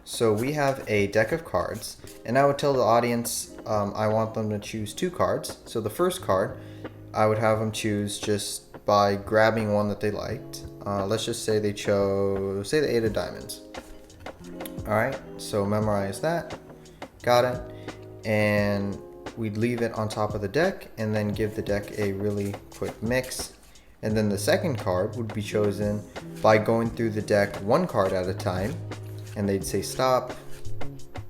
So we have a deck of cards, and I would tell the audience I want them to choose two cards. So the first card, I would have them choose just by grabbing one that they liked. Let's just say they chose, say the Eight of Diamonds. Alright, so memorize that. Got it. And we'd leave it on top of the deck and then give the deck a really quick mix. And then the second card would be chosen by going through the deck one card at a time. And they'd say stop,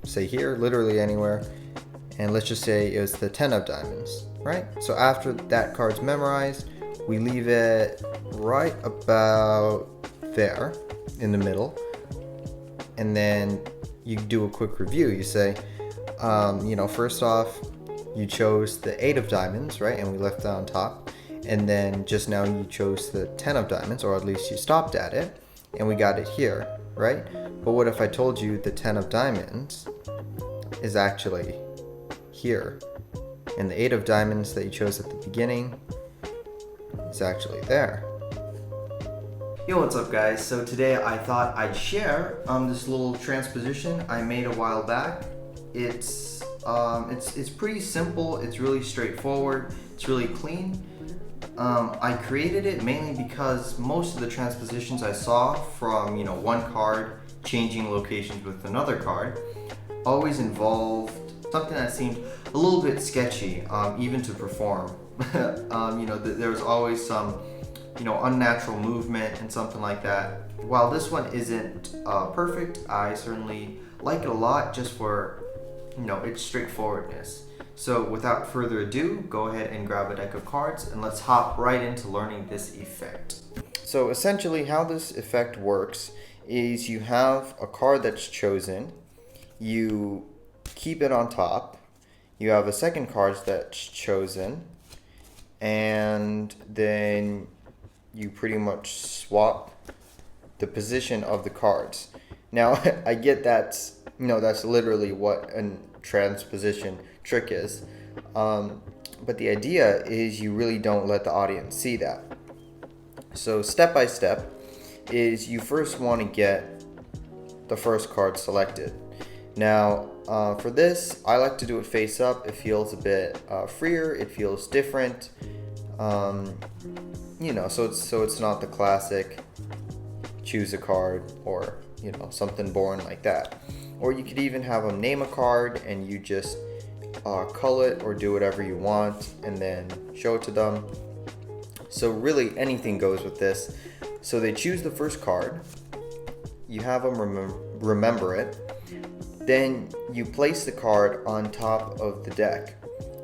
say here, literally anywhere. And let's just say it was the 10 of diamonds, right? So after that card's memorized, we leave it right about there in the middle. And then you do a quick review. You say, first off, you chose the 8 of diamonds, right? And we left that on top. And then just now you chose the 10 of diamonds, or at least you stopped at it, and we got it here, right? But what if I told you the 10 of diamonds is actually here, and the 8 of diamonds that you chose at the beginning is actually there? Yo, what's up guys? So today I thought I'd share this little transposition I made a while back. It's pretty simple, it's really straightforward, it's really clean. I created it mainly because most of the transpositions I saw from one card changing locations with another card always involved something that seemed a little bit sketchy, even to perform. There was always some unnatural movement and something like that. While this one isn't perfect, I certainly like it a lot just for its straightforwardness. So without further ado, go ahead and grab a deck of cards and let's hop right into learning this effect. So essentially how this effect works is you have a card that's chosen, you keep it on top, you have a second card that's chosen, and then you pretty much swap the position of the cards. Now I get that's literally what a transposition trick is, but the idea is you really don't let the audience see that. So step by step is you first want to get the first card selected. Now for this I like to do it face up. It feels a bit freer, it feels different, so it's not the classic choose a card or something boring like that. Or you could even have them name a card and you just cull it or do whatever you want and then show it to them. So really anything goes with this. So they choose the first card, you have them remember it, then you place the card on top of the deck.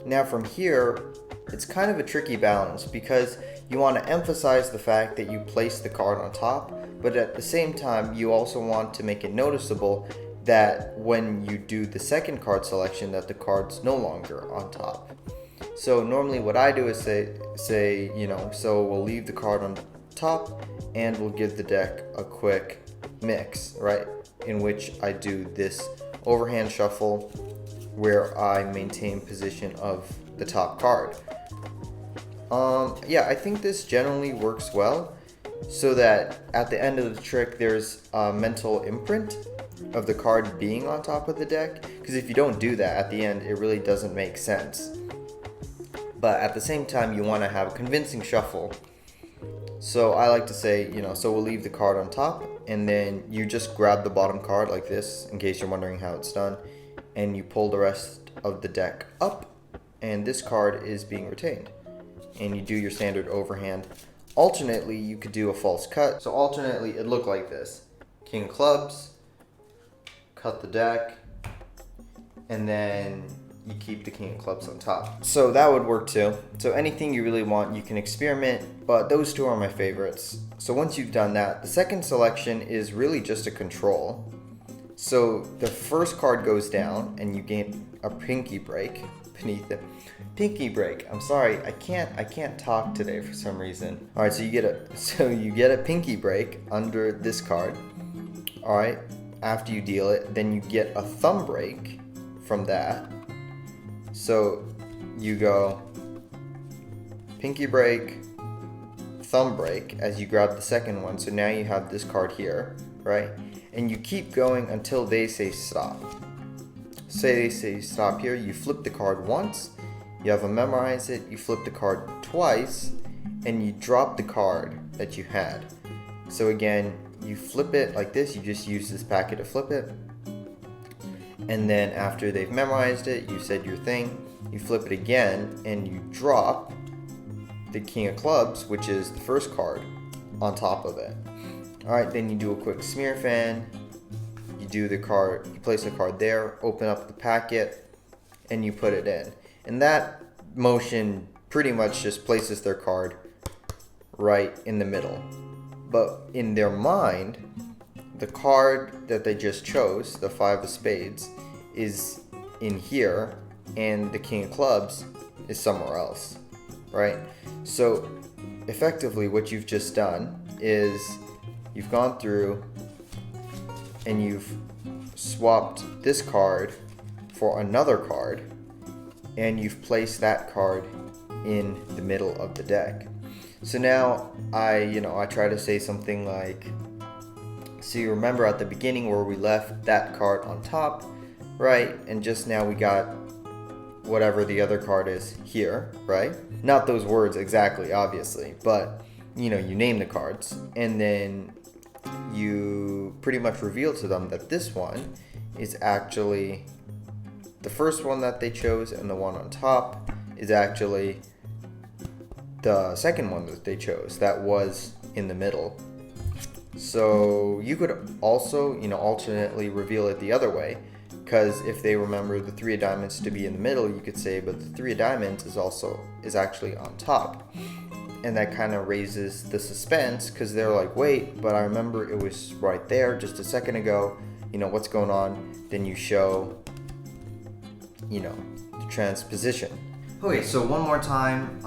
Now from here, it's kind of a tricky balance because you want to emphasize the fact that you placed the card on top, but at the same time you also want to make it noticeable that when you do the second card selection that the card's no longer on top. So normally what I do is say so we'll leave the card on top and we'll give the deck a quick mix, right? In which I do this overhand shuffle where I maintain position of the top card. I think this generally works well so that at the end of the trick there's a mental imprint of the card being on top of the deck, because if you don't do that at the end it really doesn't make sense. But at the same time you want to have a convincing shuffle. So I like to say, so we'll leave the card on top and then you just grab the bottom card like this, in case you're wondering how it's done, and you pull the rest of the deck up and this card is being retained. And you do your standard overhand. Alternately you could do a false cut. So alternately it looked like this. King of clubs, cut the deck, and then you keep the king of clubs on top. So that would work too. So anything you really want, you can experiment, but those two are my favorites. So once you've done that, the second selection is really just a control. So the first card goes down and you gain a pinky break beneath it. Pinky break. I'm sorry, I can't talk today for some reason. All right, so you get a pinky break under this card. All right. After you deal it, then you get a thumb break from that. So you go pinky break, thumb break as you grab the second one. So now you have this card here, right? and you keep going until they say stop. Say they say stop here, you flip the card once, you have them memorize it, you flip the card twice, and you drop the card that you had. So again, you flip it like this, you just use this packet to flip it. And then after they've memorized it, you said your thing, you flip it again, and you drop the King of Clubs, which is the first card, on top of it. Alright, then you do a quick smear fan, you do the card, you place the card there, open up the packet, and you put it in. And that motion pretty much just places their card right in the middle. But in their mind, the card that they just chose, the 5 of spades, is in here, and the King of Clubs is somewhere else, right? So effectively what you've just done is you've gone through and you've swapped this card for another card, and you've placed that card in the middle of the deck. So now I try to say something like, so you remember at the beginning where we left that card on top, right? And just now we got whatever the other card is here, right? Not those words exactly, obviously, but you name the cards, and then you pretty much reveal to them that this one is actually the first one that they chose, and the one on top is actually the second one that they chose that was in the middle. So you could also, alternately reveal it the other way, because if they remember the 3 of diamonds to be in the middle, you could say, but the 3 of diamonds is actually on top. And that kind of raises the suspense, because they're like, wait, but I remember it was right there just a second ago, what's going on? Then you show, the transposition. Okay, so one more time,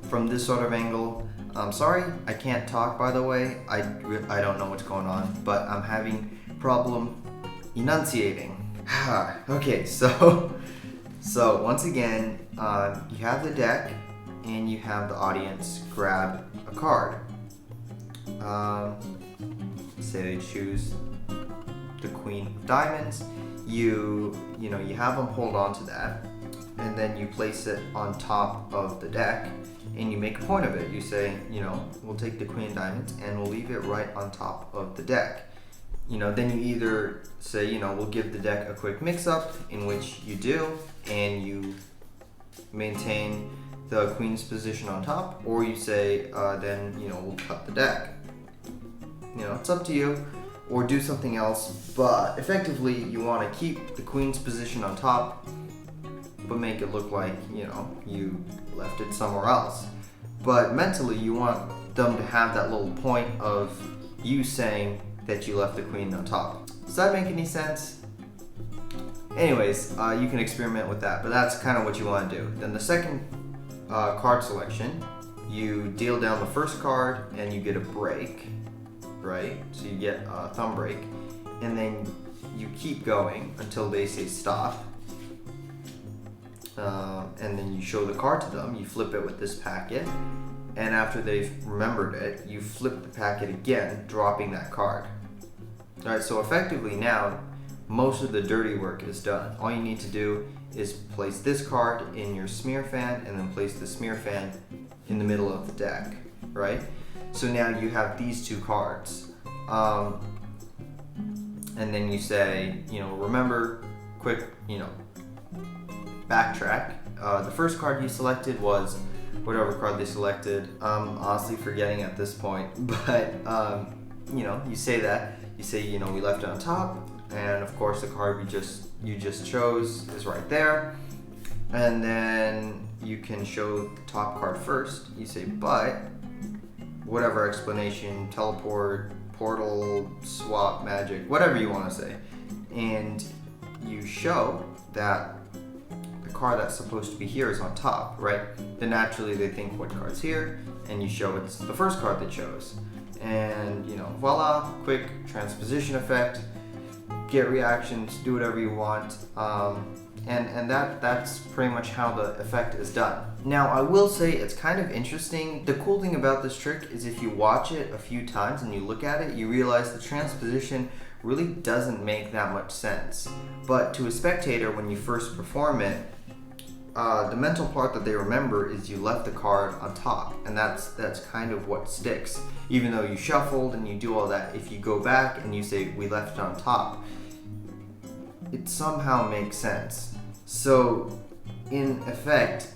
from this sort of angle. I'm sorry, I can't talk, by the way. I don't know what's going on, but I'm having problem enunciating. Okay, so once again, you have the deck and you have the audience grab a card. Say they choose the Queen of Diamonds. You have them hold on to that, and then you place it on top of the deck, and you make a point of it. You say, we'll take the Queen of Diamonds and we'll leave it right on top of the deck. Then you either say, we'll give the deck a quick mix-up, in which you do, and you maintain the Queen's position on top, or you say, then, we'll cut the deck. It's up to you, or do something else, but effectively you want to keep the Queen's position on top, but make it look like, you left it somewhere else. But mentally, you want them to have that little point of you saying that you left the Queen on top. Does that make any sense? Anyways, you can experiment with that, but that's kind of what you want to do. Then the second card selection, you deal down the first card and you get a break, right? So you get a thumb break, and then you keep going until they say stop. And then you show the card to them, you flip it with this packet, and after they've remembered it, you flip the packet again, dropping that card. Alright, so effectively now, most of the dirty work is done. All you need to do is place this card in your smear fan, and then place the smear fan in the middle of the deck, right? So now you have these 2 cards. And then you say, remember, quick, backtrack. The first card you selected was whatever card they selected. I'm honestly forgetting at this point, but you say that. You say, we left it on top, and of course the card you just chose is right there. And then you can show the top card first. You say, but whatever explanation, teleport, portal, swap, magic, whatever you want to say, and you show that the card that's supposed to be here is on top, right? Then naturally they think, what card's here? And you show it's the first card they chose. And, voila, quick transposition effect, get reactions, do whatever you want. And that's pretty much how the effect is done. Now, I will say it's kind of interesting. The cool thing about this trick is if you watch it a few times and you look at it, you realize the transposition really doesn't make that much sense. But to a spectator, when you first perform it, the mental part that they remember is you left the card on top, and that's kind of what sticks. Even though you shuffled and you do all that, if you go back and you say we left it on top, it somehow makes sense. So in effect,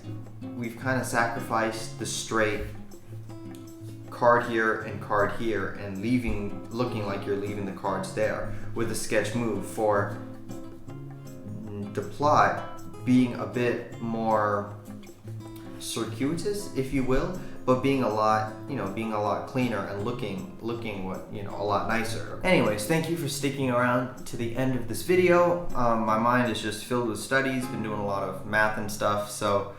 we've kind of sacrificed the straight card here and looking like you're leaving the cards there with a sketch move for the plot being a bit more circuitous, if you will, but being a lot cleaner and looking a lot nicer. Anyways, thank you for sticking around to the end of this video. My mind is just filled with studies, been doing a lot of math and stuff, so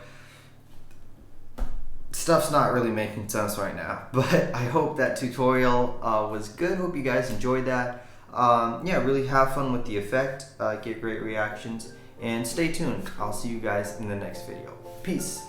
stuff's not really making sense right now. But I hope that tutorial was good. Hope you guys enjoyed that. Yeah, really have fun with the effect, get great reactions, and stay tuned. I'll see you guys in the next video. Peace.